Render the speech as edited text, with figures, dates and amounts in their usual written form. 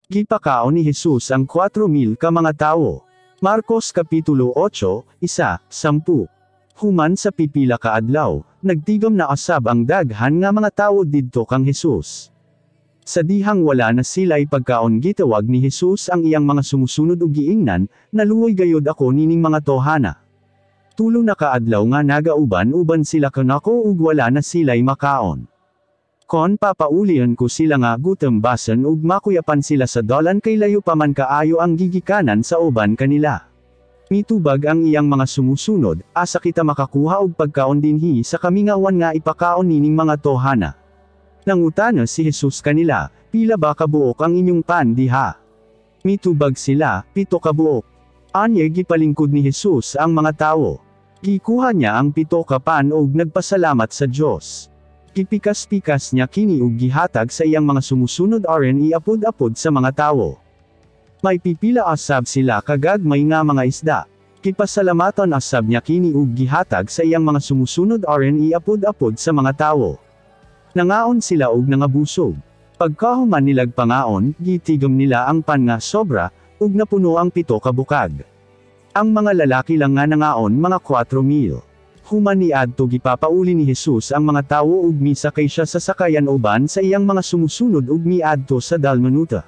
Gipakaon ni Jesus ang 4,000 ka mga tawo. Marcos Kapitulo 8, 1-10. Human sa pipila ka adlaw, nagtigom na asab ang daghan nga mga tawo didto kang Jesus. Sa dihang wala na sila'y pagkaon gitawag ni Jesus ang iyang mga sumusunod ug giingnan, naluoy gayod ako nining mga tohana. Tulo na kaadlaw nga nagauban-uban sila kanako ug wala na sila'y makaon. Kon papaulian ko sila nga gutembasan ug makuyapan sila sa dalan kay layo pa man kaayo ang gigikanan sa uban kanila. Mitubag ang iyang mga sumusunod, asa kita makakuha og pagkaon dinhi sa kami nga wan nga ipakaon nining mga tohana. Nangutana si Jesus kanila, pila ba kabuok ang inyong pan diha? Mitubag sila, 7 kabuok. Anya gipalingkod ni Jesus ang mga tawo. Gikuha niya ang 7 ka pan ug nagpasalamat sa Dios. Gipikas-pikas niya kini ug gihatag sa iyang mga sumusunod aron iapod-apod sa mga tawo. May pipila asab sila kagagmay nga mga isda. Gipasalamatan asab niya kini ug gihatag sa iyang mga sumusunod aron iapod-apod sa mga tawo. Nangaon sila og nangabusog. Pagkahuman nilag pangaon, gitigom nila ang pan nga sobra, ug napuno ang 7 ka bukag. Ang mga lalaki lang nga nangaon mga 4,000. Human ni adto gipapauli ni Jesus ang mga tawo ug misakay siya sa sakayan uban sa iyang mga sumusunod ug miadto sa dalmanuta.